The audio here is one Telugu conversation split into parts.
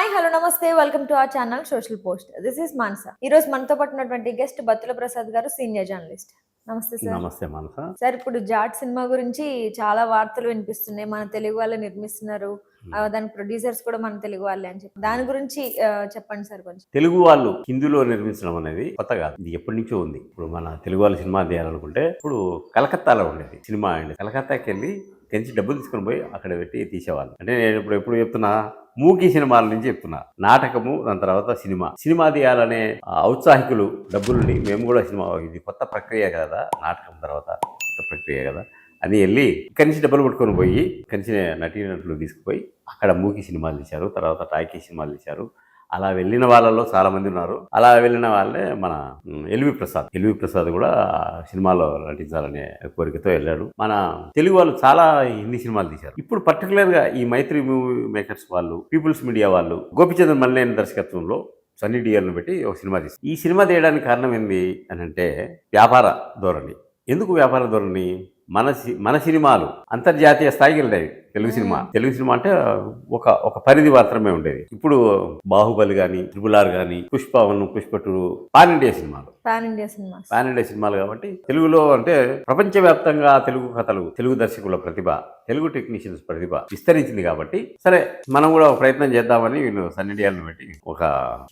హాయ్ హలో నమస్తే welcome to our channel social post. This is Manasa. ఈ రోజు మనతో పాటు ఉన్నటువంటి గెస్ట్ బత్తుల ప్రసాద్ గారు, సీనియర్ జర్నలిస్ట్. నమస్తే సార్. నమస్తే మానస. సార్, ఇప్పుడు జాట్ సినిమా గురించి చాలా వార్తలు వినిపిస్తున్నాయి. మన తెలుగు వాళ్ళు నిర్మిస్తున్నారు, దాని ప్రొడ్యూసర్స్ కూడా మన తెలుగు వాళ్ళే అని చెప్పి దాని గురించి చెప్పండి సార్ కొంచెం. తెలుగు వాళ్ళు హిందీలో నిర్మించడం అనేది కొత్త కాదు, ఇది ఎప్పటి నుంచో ఉంది. ఇప్పుడు మన తెలుగు వాళ్ళు సినిమా తీయాలనుకుంటే ఇప్పుడు కలకత్తాలో ఉండేది సినిమా అండి. కలకత్తాకి వెళ్ళి తెంచి డబ్బులు తీసుకొని పోయి అక్కడ పెట్టి తీసేవాళ్ళు. అంటే నేను ఇప్పుడు ఎప్పుడు చెప్తున్నా, మూకీ సినిమాల నుంచి చెప్తున్నా. నాటకము, దాని తర్వాత సినిమా తీయాలనే ఔత్సాహికులు డబ్బులుండి మేము కూడా సినిమా, ఇది కొత్త ప్రక్రియ కదా, నాటకం తర్వాత కొత్త ప్రక్రియ కదా అని వెళ్ళి ఇక్కడి నుంచి డబ్బులు పట్టుకొని పోయి ఇక్కడి నుంచి నటీనటులు తీసుకుపోయి అక్కడ మూకీ సినిమాలు తీశారు, తర్వాత టాకీ సినిమాలు తీశారు. అలా వెళ్ళిన వాళ్ళలో చాలా మంది ఉన్నారు. అలా వెళ్ళిన వాళ్ళే మన ఎల్వి ప్రసాద్ కూడా సినిమాలో నటించాలనే కోరికతో వెళ్ళాడు. మన తెలుగు వాళ్ళు చాలా హిందీ సినిమాలు తీశారు. ఇప్పుడు పర్టికులర్గా ఈ మైత్రి మూవీ మేకర్స్ వాళ్ళు, పీపుల్స్ మీడియా వాళ్ళు గోపిచంద్ర మల్లేని దర్శకత్వంలో సన్నీ డియోల్ని పెట్టి ఒక సినిమా తీశారు. ఈ సినిమా తీయడానికి కారణం ఏంది అని అంటే వ్యాపార ధోరణి. ఎందుకు వ్యాపార ధోరణి? మన సినిమాలు అంతర్జాతీయ స్థాయికి వెళ్ళాయి. తెలుగు సినిమా అంటే ఒక పరిధి మాత్రమే ఉండేది. ఇప్పుడు బాహుబలి కానీ, RRR కానీ, పుష్ప2 పాన్ ఇండియా సినిమాలు కాబట్టి తెలుగులో అంటే ప్రపంచవ్యాప్తంగా తెలుగు కథలు, తెలుగు దర్శకుల ప్రతిభ, తెలుగు టెక్నీషియన్స్ ప్రతిభ విస్తరించింది. కాబట్టి సరే మనం కూడా ఒక ప్రయత్నం చేద్దామని వీళ్ళు సన్నీ డియోల్ని పెట్టి ఒక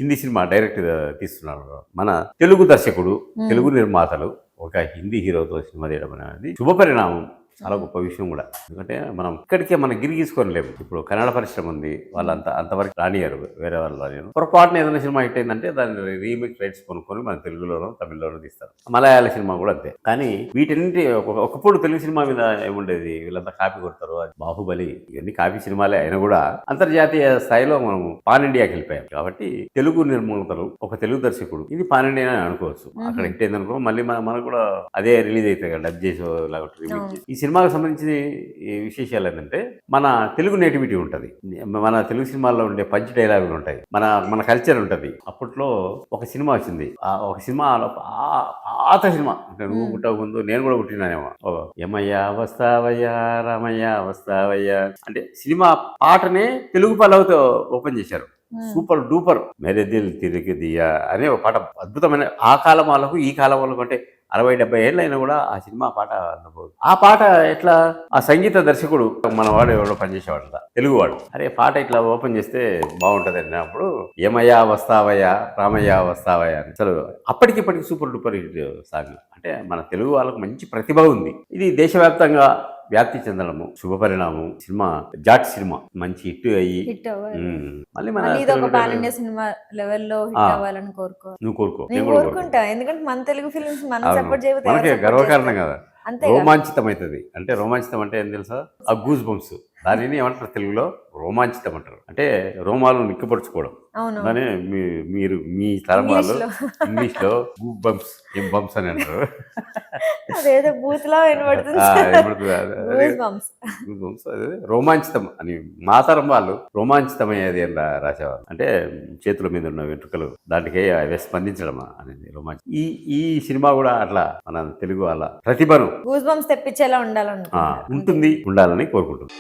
హిందీ సినిమా డైరెక్ట్ తీస్తున్నారు. మన తెలుగు దర్శకుడు, తెలుగు నిర్మాతలు ఒక హిందీ హీరోతో సినిమా తీయడం అనేది శుభపరిణామం, చాలా గొప్ప విషయం కూడా. ఎందుకంటే మనం ఇక్కడికే మనం గిరిగీసుకోలేము. ఇప్పుడు కన్నడ పరిశ్రమ ఉంది, వాళ్ళంతా అంతవరకు రానియారు, వేరే వాళ్ళు రానియారు. పొరపాటున ఏదైనా సినిమా హిట్ అయిందంటే దాన్ని రీమేక్ రైట్స్ కొనుక్కొని మన తెలుగులోనో తమిళ్లోనో తీస్తారు. మలయాళ సినిమా కూడా అంతే. కానీ వీటన్నింటి ఒకప్పుడు తెలుగు సినిమా మీద ఏముండేది, వీళ్ళంతా కాపీ కొడతారు. బాహుబలి ఇవన్నీ కాపీ సినిమాలే అయినా కూడా అంతర్జాతీయ స్థాయిలో మనం పాన్ ఇండియాకి వెళ్ళిపోయాం. కాబట్టి తెలుగు నిర్మాతలు, ఒక తెలుగు దర్శకుడు, ఇది పాన్ ఇండియా అని అనుకోవచ్చు. అక్కడ హిట్ అయిందనుకో మళ్ళీ మనకు కూడా అదే రిలీజ్ అవుతాయి కదా, డబ్ చేసి ఈ సినిమాకి సంబంధించిన విశేషాలు ఏంటంటే మన తెలుగు నేటివిటీ ఉంటుంది, మన తెలుగు సినిమాల్లో ఉండే పంచ్ డైలాగులు ఉంటాయి, మన కల్చర్ ఉంటుంది. అప్పట్లో ఒక సినిమా వచ్చింది, ఒక సినిమాలో పాత సినిమా, అంటే నువ్వు పుట్టక ముందు నేను కూడా పుట్టినానేమో, యమయ్య వస్తావయ్యా రామయ్య వస్తావయ్యా అంటే సినిమా పాటనే తెలుగు పల్లవితో ఓపెన్ చేశారు. సూపర్ డూపర్ మేరే దిల్ తిరిగి దియా అనే ఒక పాట అద్భుతమైన. ఆ కాలం వాళ్ళకు ఈ కాలం వాళ్ళకు అంటే 60-70 ఏళ్ళు అయినా కూడా ఆ సినిమా పాట అందబోదు. ఆ పాట ఎట్లా, ఆ సంగీత దర్శకుడు మన వాడు ఎవడో పనిచేసేవాడు, తెలుగువాడు. అరే పాట ఇట్లా ఓపెన్ చేస్తే బాగుంటుంది అన్నప్పుడు ఏమయ్యా వస్తావయ్యా రామయ్య వస్తావయ్యా అని అసలు అప్పటికిప్పటికి సూపర్ డూపర్ హిట్ సాంగ్. అంటే మన తెలుగు వాళ్ళకు మంచి ప్రతిభ ఉంది. ఇది దేశవ్యాప్తంగా వ్యాప్తి చెందడము శుభపరిణామం. జాట్ సినిమా మంచి హిట్ అయ్యి మళ్ళీ మన సినిమా లెవెల్లో నువ్వు కోరుకో, ఎందుకంటే మన తెలుగు ఫిల్మ్స్ మనకి గర్వకారణం కదా, రోమాంచితం అవుతుంది. అంటే రోమాంచితం అంటే ఏం తెలుసా, ఆ గూస్ బంప్స్, దానిని ఏమంటారు తెలుగులో రోమాంచితం అంటారు. అంటే రోమాలు నిక్కపరుచుకోవడం. దాని మీరు మీ తరం వాళ్ళు ఇంగ్లీష్లో గూస్ బంప్స్, ఏం బంప్స్ అని అంటారు. రోమాంచితం అని మా తరం వాళ్ళు రోమాంచితమయ్యేది అని రాసేవాళ్ళు. అంటే చేతుల మీద ఉన్న వెంట్రుకలు దానికి అవే స్పందించడం అనేది రోమాంచం. ఈ సినిమా కూడా అట్లా మన తెలుగు వాళ్ళ ప్రతిభను తెప్పించేలా ఉండాలని ఉండాలని కోరుకుంటున్నాను.